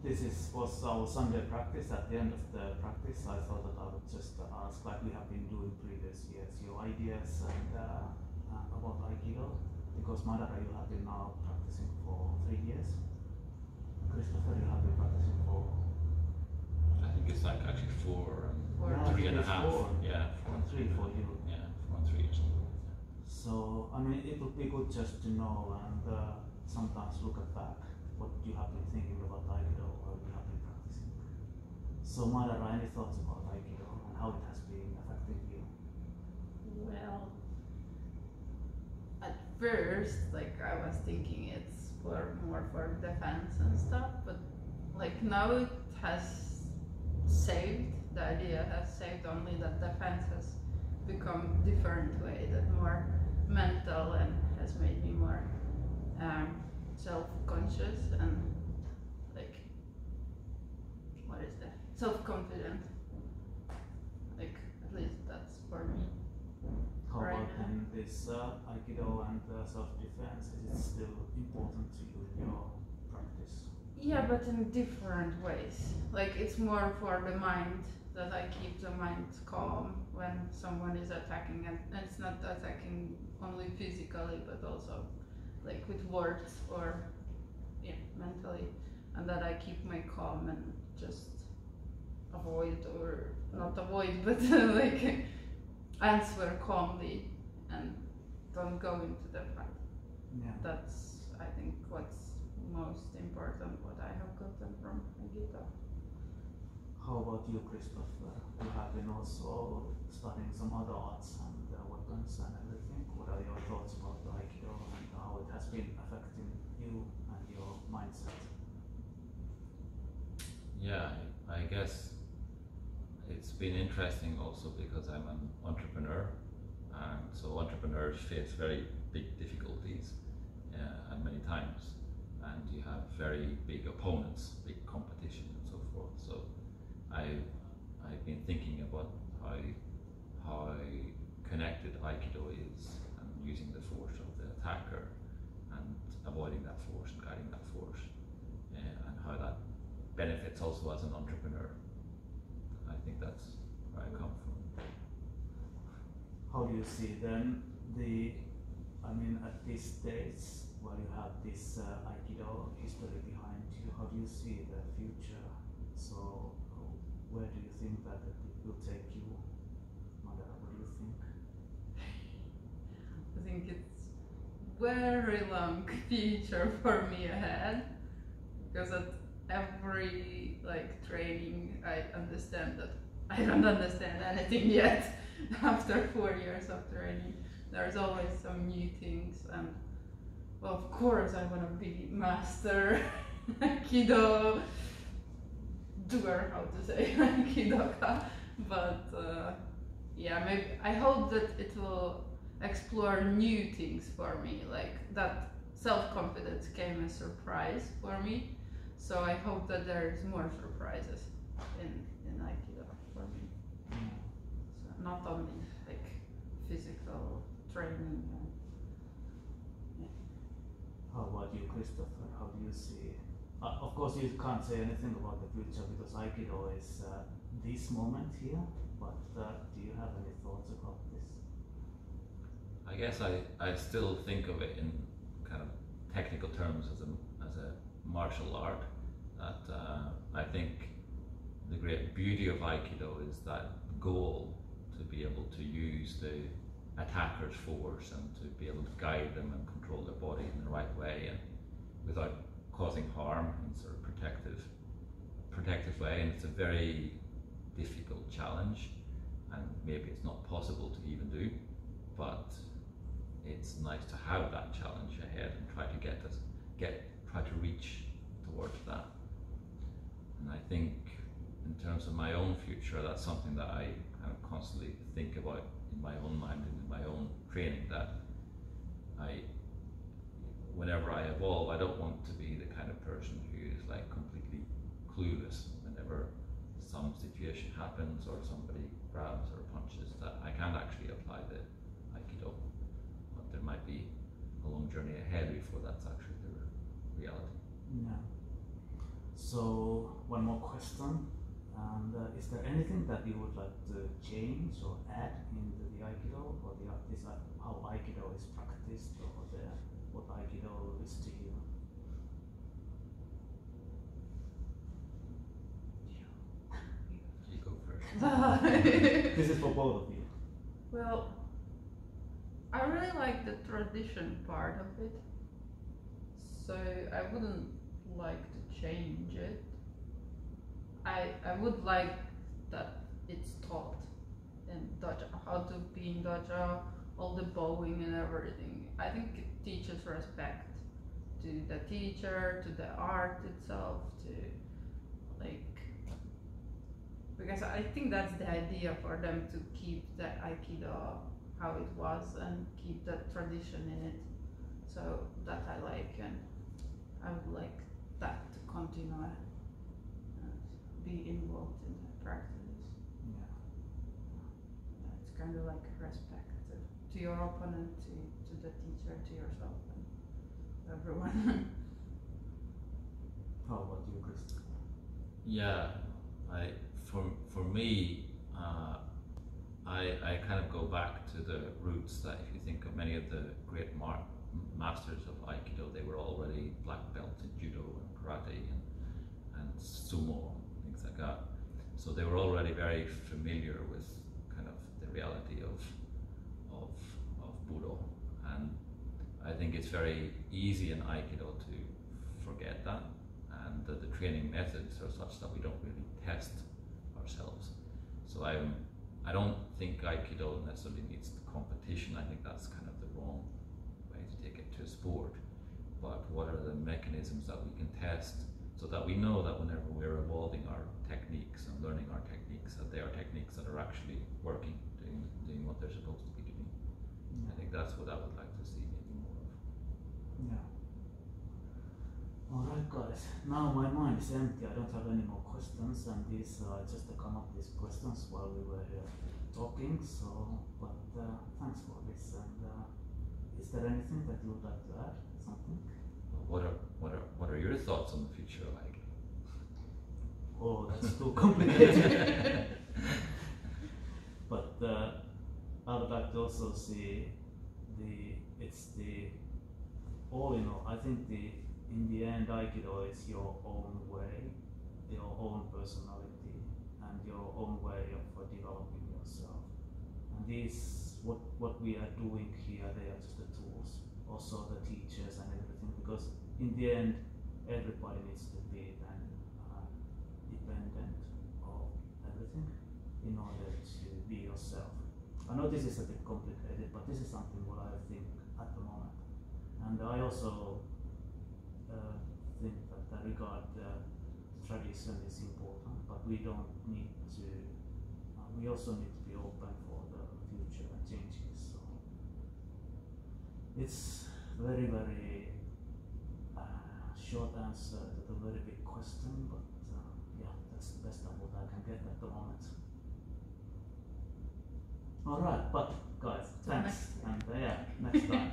was our Sunday practice. At the end of the practice, I thought that I would just ask, like we have been doing previous years, your ideas and about Aikido. Because Madara, you have been now practicing for 3 years. Kristoffer, you have been practicing for. I think it's like actually 4 and Yeah, 3.5. 4. Yeah, 4 and 3 for you. Yeah, 4 and 3 or something. So I mean, it would be good just to know and sometimes look at back what you have been thinking about Aikido or you have been practicing. So Madara, any thoughts about Aikido and how it has been affecting you? Well, at first, like I was thinking it's more for defense and stuff, but like now it has saved, the idea has saved only that defense has become different way, that more mental, and has made me more self-conscious and like, what is that? Self-confident. Like, at least that's for me. How Right about now. then this Aikido and self-defense? Is it still important to you in your practice? Yeah, but in different ways. Like, it's more for the mind, that I keep the mind calm when someone is attacking, and it's not attacking only physically, but also like with words or mentally, and that I keep my calm and just avoid, or not avoid, but like answer calmly and don't go into the fight. Yeah. That's, I think, what's most important, what I have gotten from Aikido. How about you, Kristoffer? You have been also studying some other arts and weapons and everything. What are your thoughts about the Aikido and how it has been affecting you and your mindset? Yeah, I guess it's been interesting also because I'm an entrepreneur, and so entrepreneurs face very big difficulties and many times, and you have very big opponents, big competition and so forth. So I've been thinking about how connected Aikido is, and using the force of the attacker and avoiding that force and guiding that force, and how that benefits also as an entrepreneur. I think that's where I come from. How do you see then at this stage where you have this Aikido history behind you, how do you see the future? So where do you think that it will take you? Madara, what do you think? I think it's very long future for me ahead, because at every like training I understand that I don't understand anything yet. After 4 years of training, there's always some new things, and well, of course I want to be master Aikido doer, how to say, Aikidoka, but yeah, maybe I hope that it will explore new things for me, like that self-confidence came as a surprise for me, so I hope that there's more surprises in Aikido for me. So not only like physical training. How about you, Kristoffer? How do you see? Of course, you can't say anything about the future because Aikido is this moment here. But do you have any thoughts about this? I guess I still think of it in kind of technical terms as a martial art. That I think the great beauty of Aikido is that goal to be able to use the attacker's force and to be able to guide them and control their body in the right way and without causing harm in sort of protective way. And it's a very difficult challenge, and maybe it's not possible to even do, but it's nice to have that challenge ahead and try to reach towards that. And I think in terms of my own future, that's something that I kind of constantly think about in my own mind and in my own training, that whenever I evolve, I don't want to be the kind of person who is like completely clueless whenever some situation happens or somebody grabs or punches, that I can actually apply the Aikido. But there might be a long journey ahead before that's actually the reality. Yeah. So one more question. And is there anything that you would like to change or add into the Aikido, or how Aikido is practiced, or what Aikido is to you? You go first. This is for both of you. Well, I really like the tradition part of it, so I wouldn't like to change it. I would like that it's taught in dojo, how to be in dojo, all the bowing and everything. I think it teaches respect to the teacher, to the art itself, to like, because I think that's the idea for them, to keep the Aikido how it was and keep that tradition in it. So that I like, and I would like that to continue and be involved in the practice. Yeah. It's kind of like respect to your opponent, to the teacher, to yourself, and to everyone. How about you, Chris? Yeah, for me, I kind of go back to the roots. That if you think of many of the great masters of Aikido, they were already black belts in judo and karate and sumo and things like that. So they were already very familiar with kind of the reality of Budo, and I think it's very easy in Aikido to forget that, and the training methods are such that we don't really test ourselves. So I don't think Aikido necessarily needs the competition. I think that's kind of the wrong way to take it to a sport. But what are the mechanisms that we can test, so that we know that whenever we're evolving our techniques and learning our techniques, that they are techniques that are actually working, doing what they're supposed to be doing. I think that's what I would like to see maybe more of. Yeah. Alright guys, now my mind is empty, I don't have any more questions, and these just to come up these questions while we were here talking, so, but thanks for this, and is there anything that you would like to add, something? What are your thoughts on the future of Aikido? Oh, that's too complicated. But I would like to also see all in all, I think in the end Aikido is your own way, your own personality, and your own way of developing yourself. And what we are doing here, they are just the tools, also the teachers and everything, because in the end everybody needs to be then dependent of everything in order to be yourself. I know this is a bit complicated, but this is something what I think at the moment. And I also think that I regard tradition is important, but we don't need to, we also need to be open for the future and changes. So it's very, very short answer to the very big question, but yeah, that's the best of what I can get at the moment. Alright, but guys, thanks, and yeah, next time.